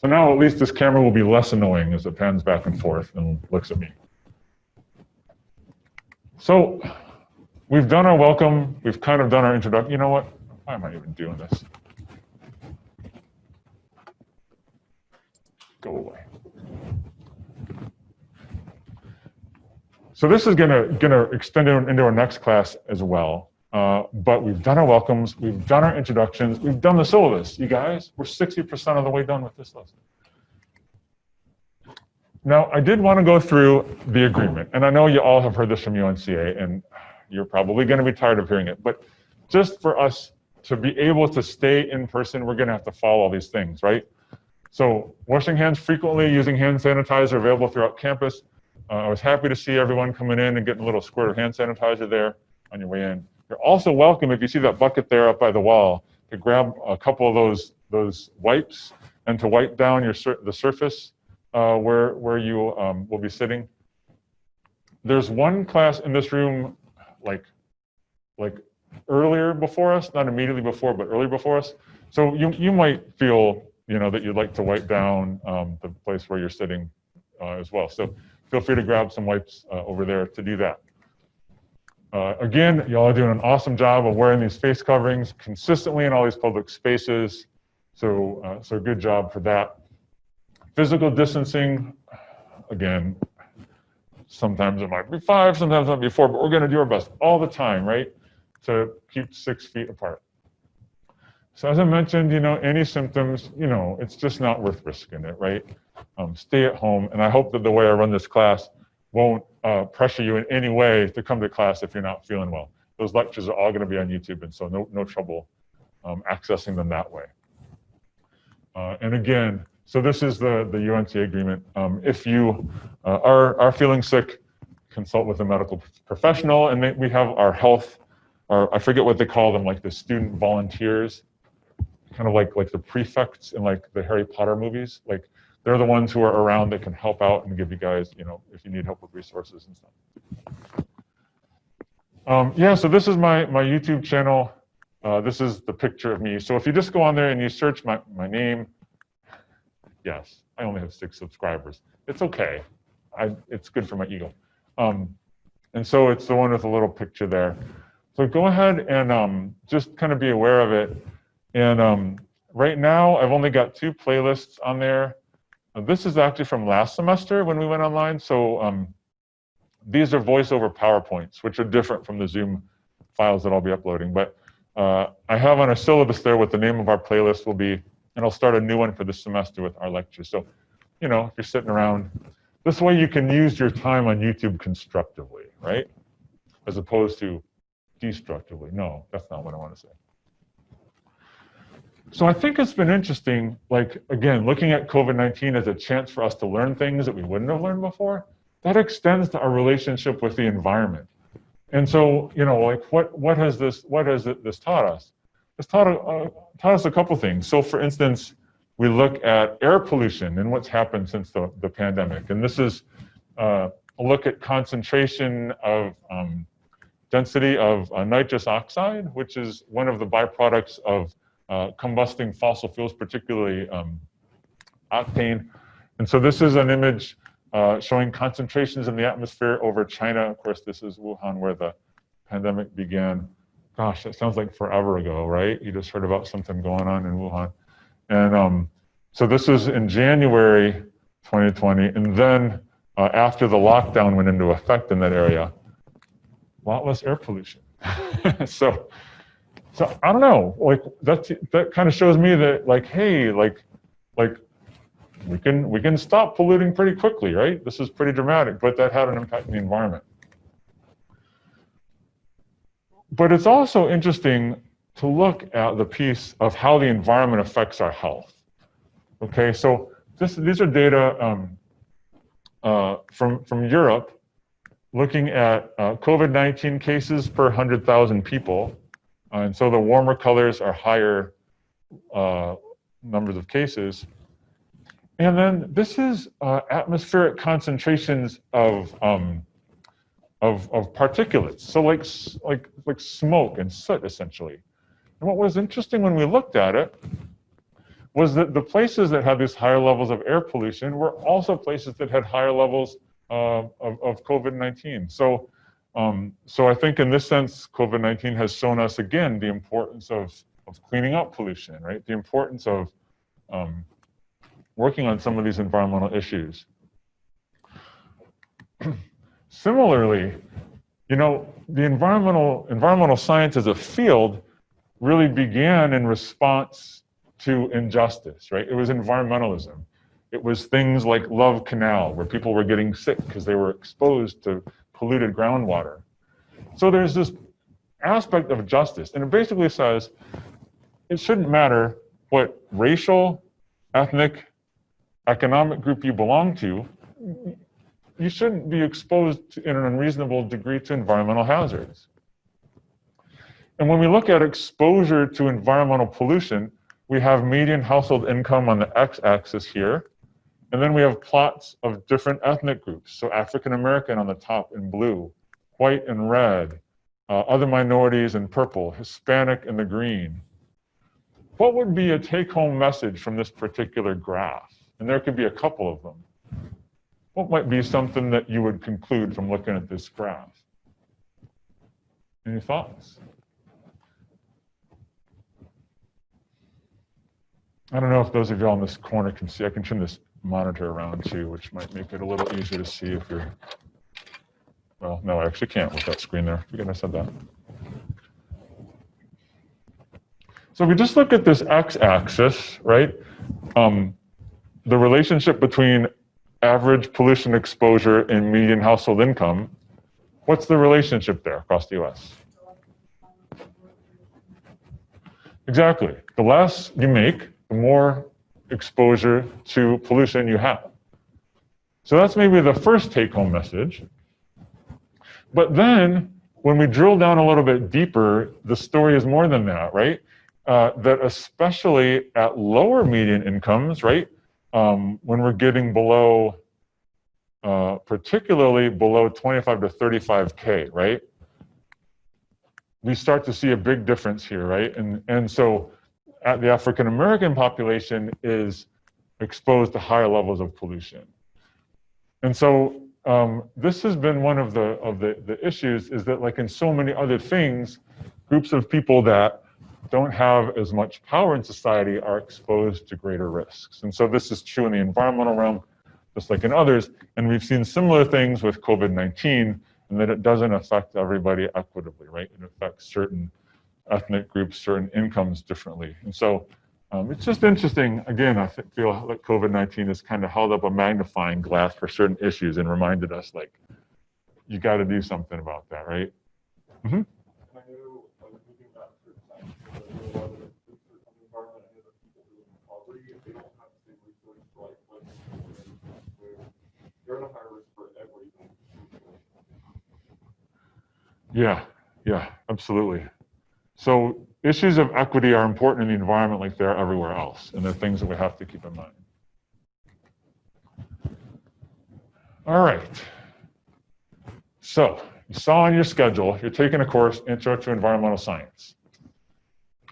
So now at least this camera will be less annoying as it pans back and forth and looks at me. So we've done our welcome. We've kind of done our introduction. You know what? Why am I even doing this? Go away. So this is gonna extend into our next class as well. But we've done our welcomes, we've done our introductions, we've done the syllabus. You guys, we're 60% of the way done with this lesson. Now, I did want to go through the agreement, and I know you all have heard this from UNCA, and you're probably going to be tired of hearing it, but just for us to be able to stay in person, we're going to have to follow all these things, right? So washing hands frequently, using hand sanitizer available throughout campus. I was happy to see everyone coming in and getting a little squirt of hand sanitizer there on your way in. You're also welcome, if you see that bucket there up by the wall, to grab a couple of those wipes and to wipe down the surface where you will be sitting. There's one class in this room, like earlier before us, not immediately before, but earlier before us. So you might feel, that you'd like to wipe down the place where you're sitting as well. So feel free to grab some wipes over there to do that. Again, y'all are doing an awesome job of wearing these face coverings consistently in all these public spaces. So good job for that. Physical distancing, again, sometimes it might be 5, sometimes it might be 4, but we're going to do our best all the time, right, to keep 6 feet apart. So as I mentioned, any symptoms, it's just not worth risking it, right? Stay at home, and I hope that the way I run this class won't pressure you in any way to come to class if you're not feeling well. Those lectures are all going to be on YouTube, and so no trouble accessing them that way. And again, so this is the UNCA agreement. If you are feeling sick, consult with a medical professional, and we have our health, I forget what they call them, like the student volunteers, kind of like the prefects in like the Harry Potter movies. Like they're the ones who are around that can help out and give you guys, if you need help with resources and stuff. Yeah, so this is my YouTube channel. This is the picture of me. So if you just go on there and you search my name, yes, I only have 6 subscribers. It's okay. It's good for my ego. And so it's the one with a little picture there. So go ahead and just kind of be aware of it. And right now, I've only got 2 playlists on there. This is actually from last semester when we went online. So these are voiceover PowerPoints, which are different from the Zoom files that I'll be uploading. But I have on a syllabus there what the name of our playlist will be. And I'll start a new one for this semester with our lectures. So, if you're sitting around, this way you can use your time on YouTube constructively, right? As opposed to destructively. No, that's not what I want to say. So I think it's been interesting, again, looking at COVID-19 as a chance for us to learn things that we wouldn't have learned before. That extends to our relationship with the environment. And so, what has this taught us? It's taught us a couple things. So for instance, we look at air pollution and what's happened since the pandemic. And this is a look at concentration of density of nitrous oxide, which is one of the byproducts of combusting fossil fuels, particularly octane. And so this is an image showing concentrations in the atmosphere over China. Of course, this is Wuhan, where the pandemic began. Gosh, that sounds like forever ago, right? You just heard about something going on in Wuhan. And so this was in January 2020. And then after the lockdown went into effect in that area, a lot less air pollution. So I don't know, that kind of shows me that hey, we can stop polluting pretty quickly, right? This is pretty dramatic, but that had an impact on the environment. But it's also interesting to look at the piece of how the environment affects our health. Okay, so these are data from Europe, looking at COVID-19 cases per 100,000 people. And so the warmer colors are higher numbers of cases. And then this is atmospheric concentrations of particulates, so like smoke and soot, essentially. And what was interesting when we looked at it was that the places that had these higher levels of air pollution were also places that had higher levels of COVID-19. So, so I think in this sense, COVID-19 has shown us again the importance of cleaning up pollution, right? The importance of working on some of these environmental issues. Similarly, you know, the environmental science as a field really began in response to injustice, right? It was environmentalism. It was things like Love Canal, where people were getting sick because they were exposed to polluted groundwater. So there's this aspect of justice, and it basically says it shouldn't matter what racial, ethnic, economic group you belong to, you shouldn't be exposed in an unreasonable degree to environmental hazards. And when we look at exposure to environmental pollution, we have median household income on the x-axis here, and then we have plots of different ethnic groups. So African American on the top in blue, white in red, other minorities in purple, Hispanic in the green. What would be a take-home message from this particular graph? And there could be a couple of them. What might be something that you would conclude from looking at this graph? Any thoughts? I don't know if those of you on this corner can see. I can turn this monitor around too, which might make it a little easier to see if you're, well, no, I actually can't with that screen there. Forget I said that. So if we just look at this x-axis, right? The relationship between average pollution exposure and median household income, what's the relationship there across the US? Exactly. The less you make, the more exposure to pollution you have. So that's maybe the first take-home message. But then, when we drill down a little bit deeper, the story is more than that, right? That especially at lower median incomes, right? When we're getting below, particularly below 25 to 35K, right? We start to see a big difference here, right? And so the African American population is exposed to higher levels of pollution. And so this has been one of the issues, is that like in so many other things, groups of people that don't have as much power in society are exposed to greater risks. And so this is true in the environmental realm, just like in others. And we've seen similar things with COVID-19, and that it doesn't affect everybody equitably, right? It affects certain ethnic groups, certain incomes differently. And so it's just interesting. Again, I feel like COVID-19 has kind of held up a magnifying glass for certain issues and reminded us, like, you got to do something about that, right? Mm-hmm. Yeah, absolutely. So issues of equity are important in the environment like they are everywhere else, and they're things that we have to keep in mind. All right. So you saw on your schedule, you're taking a course, Intro to Environmental Science.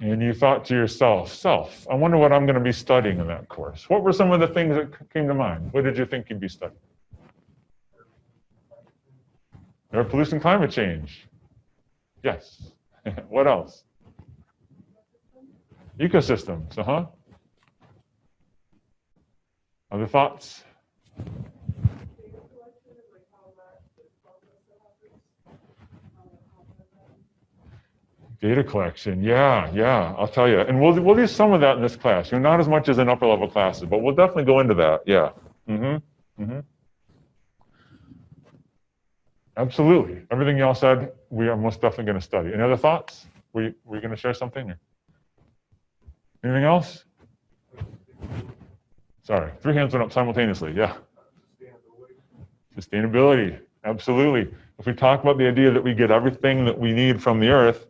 And you thought to yourself, I wonder what I'm going to be studying in that course. What were some of the things that came to mind? What did you think you'd be studying? Air pollution, climate change. Yes. What else? Ecosystems, Other thoughts? Data collection, yeah, I'll tell you. And we'll do some of that in this class. Not as much as in upper level classes, but we'll definitely go into that, yeah. Absolutely. Everything y'all said, we are most definitely going to study. Any other thoughts? Were you going to share something? Or anything else? Sorry, 3 hands went up simultaneously, yeah. Sustainability, absolutely. If we talk about the idea that we get everything that we need from the earth,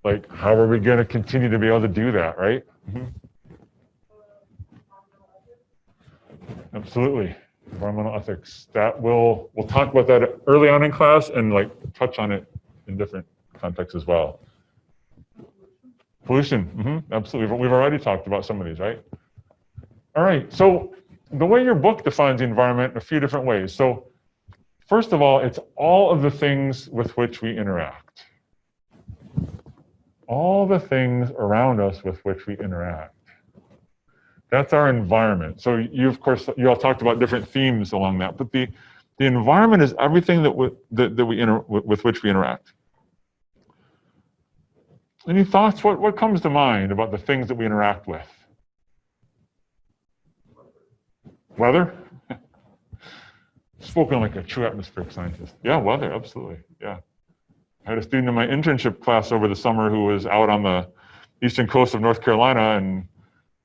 like, how are we going to continue to be able to do that, right? Absolutely. Environmental ethics. That we'll talk about that early on in class and like touch on it in different contexts as well. Pollution, absolutely. We've already talked about some of these, right? All right, so the way your book defines the environment in a few different ways. So first of all, it's all of the things with which we interact. All the things around us with which we interact. That's our environment. So you, of course, you all talked about different themes along that, but the environment is everything with which we interact. Any thoughts? What comes to mind about the things that we interact with? Weather? Spoken like a true atmospheric scientist. Yeah, weather, absolutely. Yeah. I had a student in my internship class over the summer who was out on the eastern coast of North Carolina, and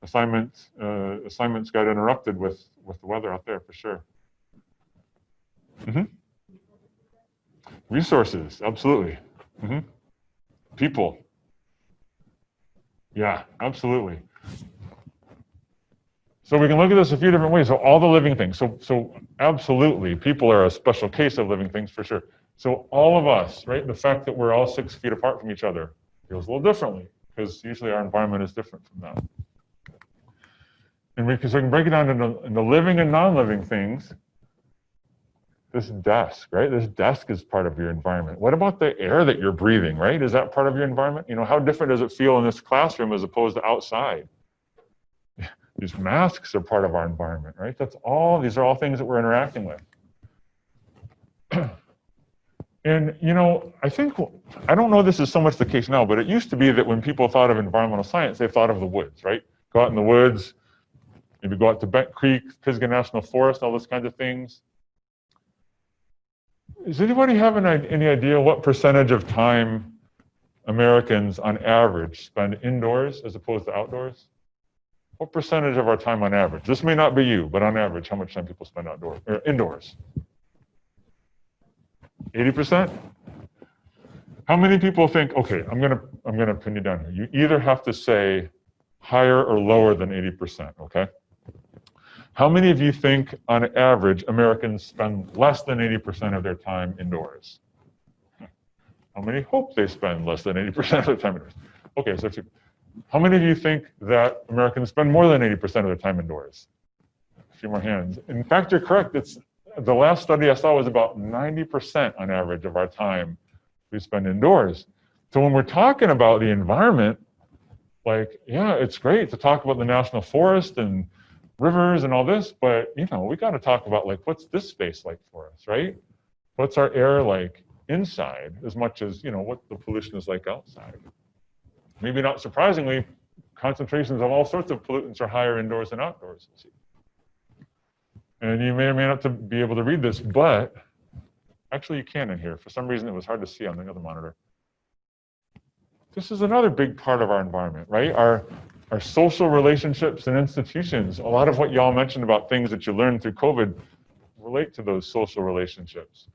assignments got interrupted with the weather out there for sure. Resources, absolutely. People. Yeah, absolutely. So we can look at this a few different ways. So all the living things. So absolutely, people are a special case of living things for sure. So all of us, right? The fact that we're all 6 feet apart from each other feels a little differently because usually our environment is different from that. And we can break it down into living and non-living things. This desk, right? This desk is part of your environment. What about the air that you're breathing, right? Is that part of your environment? You know, how different does it feel in this classroom as opposed to outside? These masks are part of our environment, right? These are all things that we're interacting with. And, you know, I don't know this is so much the case now, but it used to be that when people thought of environmental science, they thought of the woods, right? Go out in the woods, maybe go out to Bent Creek, Pisgah National Forest, all those kinds of things. Does anybody have any idea what percentage of time Americans on average spend indoors as opposed to outdoors? What percentage of our time on average? This may not be you, but on average, how much time people spend outdoors or indoors? 80%? How many people think, okay, I'm gonna pin you down here. You either have to say higher or lower than 80%, okay? How many of you think on average Americans spend less than 80% of their time indoors? How many hope they spend less than 80% of their time indoors? Okay, so how many of you think that Americans spend more than 80% of their time indoors? A few more hands. In fact, you're correct. The last study I saw was about 90% on average of our time we spend indoors. So when we're talking about the environment, like, yeah, it's great to talk about the national forest and rivers and all this, but, you know, we got to talk about, like, what's this space like for us, right? What's our air like inside as much as, you know, what the pollution is like outside. Maybe not surprisingly, concentrations of all sorts of pollutants are higher indoors than outdoors. And you may or may not be able to read this, but actually you can in here. For some reason, it was hard to see on the other monitor. This is another big part of our environment, right? Our social relationships and institutions. A lot of what y'all mentioned about things that you learned through COVID relate to those social relationships.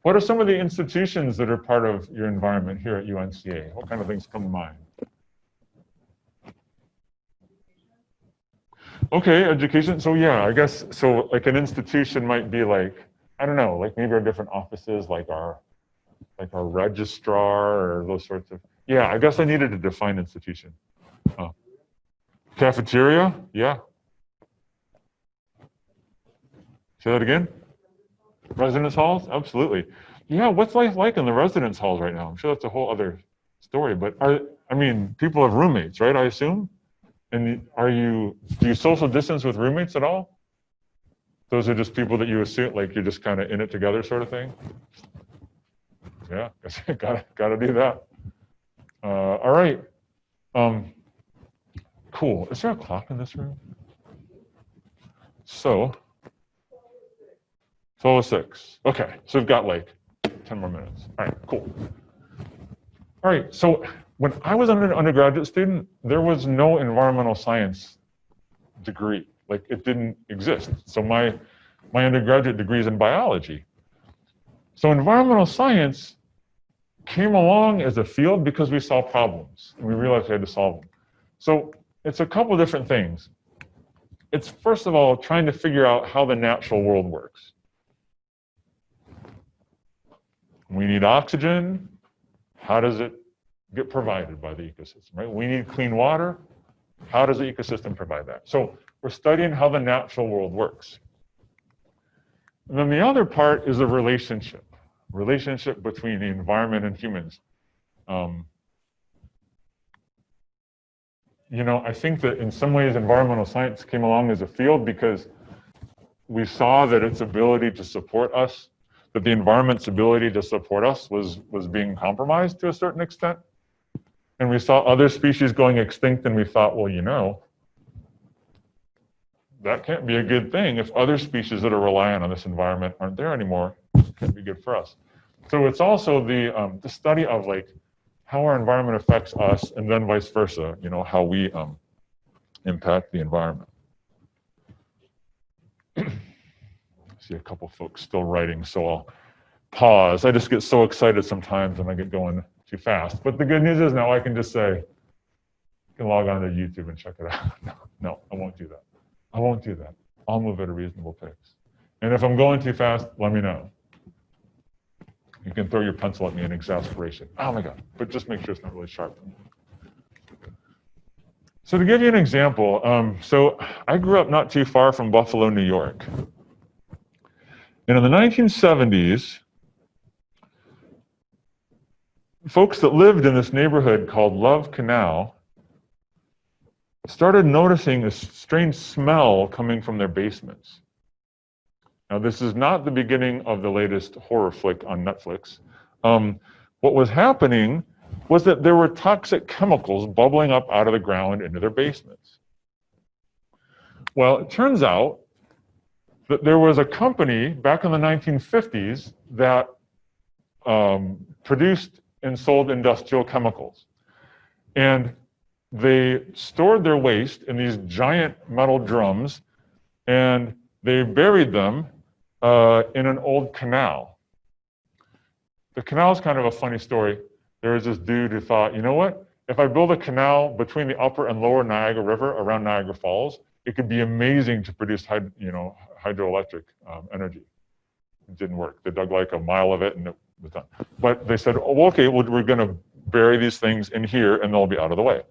What are some of the institutions that are part of your environment here at UNCA? What kind of things come to mind? Okay, education. So yeah, I guess, so like an institution might be like, I don't know, like maybe our different offices, like our registrar or those sorts of, yeah, I guess I needed to define institution. Cafeteria, yeah. Say that again? Residence halls, absolutely. Yeah, what's life like in the residence halls right now? I'm sure that's a whole other story, but I mean, people have roommates, right, I assume? And do you social distance with roommates at all? Those are just people that you assume, like you're just kind of in it together sort of thing? Yeah, gotta do that. All right. Cool. Is there a clock in this room? So, 12:06. Okay, so we've got like 10 more minutes. All right, cool. All right, so when I was an undergraduate student, there was no environmental science degree. Like, it didn't exist. So my undergraduate degree is in biology. So environmental science came along as a field because we saw problems, and we realized we had to solve them. So it's a couple different things. It's, first of all, trying to figure out how the natural world works. We need oxygen. How does it get provided by the ecosystem, right? We need clean water. How does the ecosystem provide that? So we're studying how the natural world works. And then the other part is a relationship between the environment and humans. You know, I think that in some ways environmental science came along as a field because we saw that its ability to support us, that the environment's ability to support us was being compromised to a certain extent. And we saw other species going extinct and we thought, well, you know, that can't be a good thing if other species that are reliant on this environment aren't there anymore. It can't be good for us. So it's also the study of like how our environment affects us and then vice versa, you know, how we impact the environment. I see a couple folks still writing, so I'll pause. I just get so excited sometimes and I get going too fast. But the good news is now I can just say, you can log on to YouTube and check it out. No, I won't do that. I won't do that. I'll move at a reasonable pace. And if I'm going too fast, let me know. You can throw your pencil at me in exasperation. Oh my God, but just make sure it's not really sharp. So to give you an example, so I grew up not too far from Buffalo, New York. And in the 1970s, folks that lived in this neighborhood called Love Canal started noticing a strange smell coming from their basements. Now, this is not the beginning of the latest horror flick on Netflix. What was happening was that there were toxic chemicals bubbling up out of the ground into their basements. Well, it turns out that there was a company back in the 1950s that produced and sold industrial chemicals. And they stored their waste in these giant metal drums, and they buried them in an old canal. The canal is kind of a funny story. There was this dude who thought, you know what? If I build a canal between the upper and lower Niagara River around Niagara Falls, it could be amazing to produce hydroelectric energy. It didn't work. They dug like a mile of it and it was done. But they said, oh, okay, well, we're going to bury these things in here and they'll be out of the way.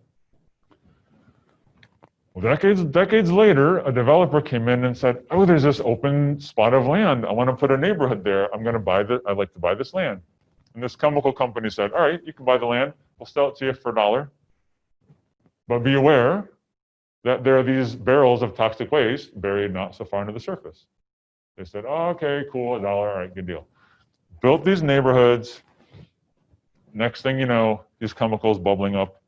Well, decades later, a developer came in and said, oh, there's this open spot of land. I want to put a neighborhood there. I'd like to buy this land. And this chemical company said, all right, you can buy the land. We'll sell it to you for $1. But be aware that there are these barrels of toxic waste buried not so far into the surface. They said, oh, okay, cool, $1, all right, good deal. Built these neighborhoods. Next thing you know, these chemicals bubbling up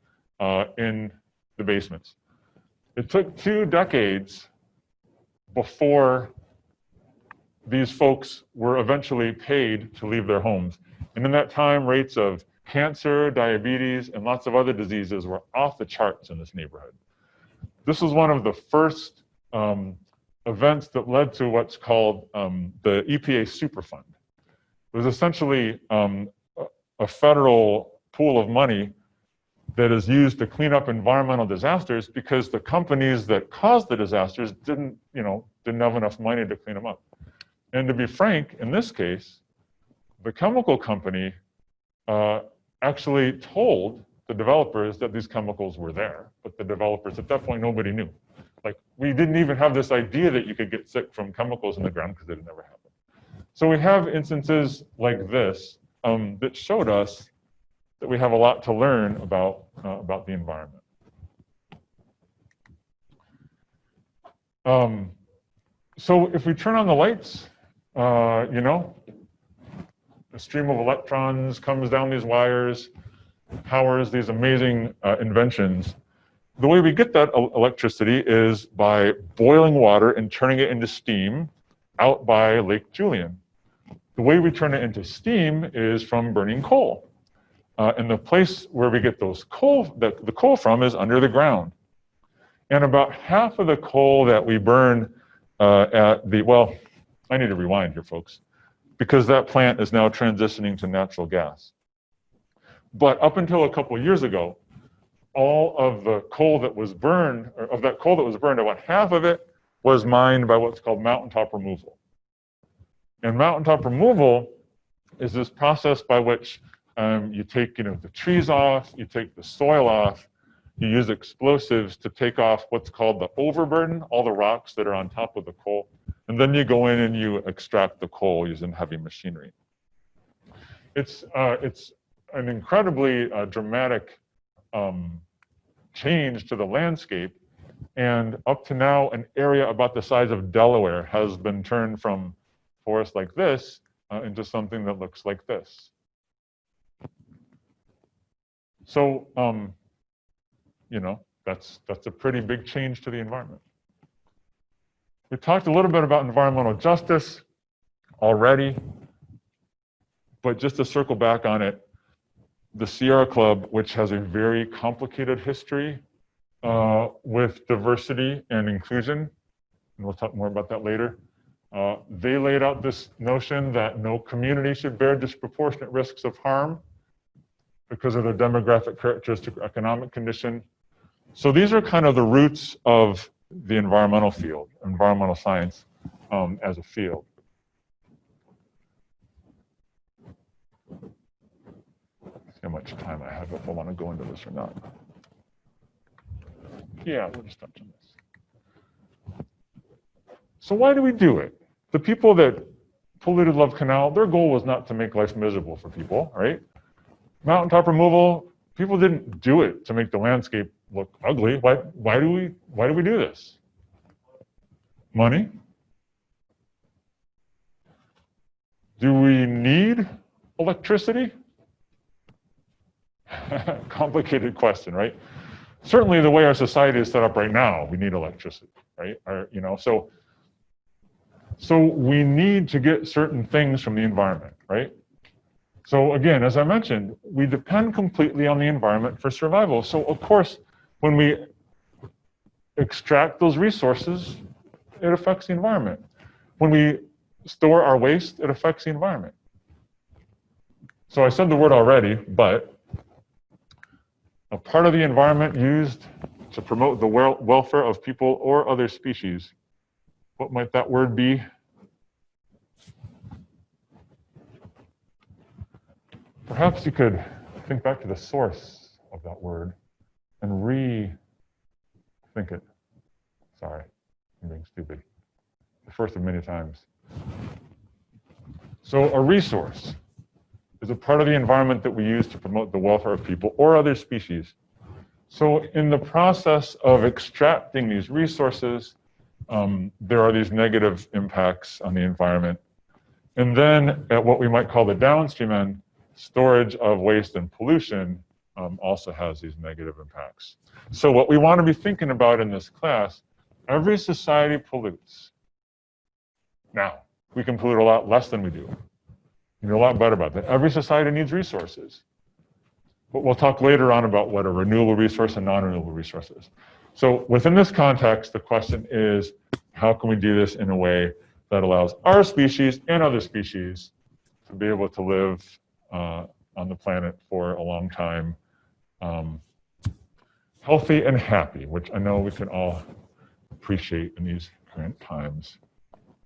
in the basements. It took 2 decades before these folks were eventually paid to leave their homes. And in that time, rates of cancer, diabetes, and lots of other diseases were off the charts in this neighborhood. This was one of the first events that led to what's called the EPA Superfund. It was essentially a federal pool of money that is used to clean up environmental disasters because the companies that caused the disasters didn't have enough money to clean them up. And to be frank, in this case, the chemical company actually told the developers that these chemicals were there, but the developers at that point, nobody knew. Like, we didn't even have this idea that you could get sick from chemicals in the ground because it had never happened. So we have instances like this that showed us that we have a lot to learn about the environment. So if we turn on the lights, a stream of electrons comes down these wires, powers these amazing inventions. The way we get that electricity is by boiling water and turning it into steam out by Lake Julian. The way we turn it into steam is from burning coal. And the place where we get those the coal from is under the ground. And about half of the coal that we burn I need to rewind here, folks, because that plant is now transitioning to natural gas. But up until a couple of years ago, all of the coal that was burned, about half of it was mined by what's called mountaintop removal. And mountaintop removal is this process by which You take, the trees off, you take the soil off, you use explosives to take off what's called the overburden, all the rocks that are on top of the coal, and then you go in and you extract the coal using heavy machinery. It's an incredibly dramatic change to the landscape, and up to now, an area about the size of Delaware has been turned from forest like this into something that looks like this. So, that's a pretty big change to the environment. We talked a little bit about environmental justice already, but just to circle back on it, the Sierra Club, which has a very complicated history with diversity and inclusion, and we'll talk more about that later, they laid out this notion that no community should bear disproportionate risks of harm because of their demographic characteristic or economic condition. So these are kind of the roots of the environmental field, environmental science as a field. See how much time I have if I want to go into this or not. Yeah, we'll just touch on this. So why do we do it? The people that polluted Love Canal, their goal was not to make life miserable for people, right? Mountaintop removal, people didn't do it to make the landscape look ugly. Why do we do this? Money? Do we need electricity? Complicated question, right? Certainly the way our society is set up right now, we need electricity, right? So we need to get certain things from the environment, right? So again, as I mentioned, we depend completely on the environment for survival. So of course, when we extract those resources, it affects the environment. When we store our waste, it affects the environment. So I said the word already, but a part of the environment used to promote the welfare of people or other species. What might that word be? Perhaps you could think back to the source of that word and rethink it. Sorry, I'm being stupid. The first of many times. So a resource is a part of the environment that we use to promote the welfare of people or other species. So in the process of extracting these resources, there are these negative impacts on the environment. And then at what we might call the downstream end, storage of waste and pollution also has these negative impacts. So what we want to be thinking about in this class, every society pollutes. Now, we can pollute a lot less than we do. You know a lot better about that. Every society needs resources. But we'll talk later on about what a renewable resource and non-renewable resource is. So within this context, the question is, how can we do this in a way that allows our species and other species to be able to live on the planet for a long time, healthy and happy, which I know we can all appreciate in these current times.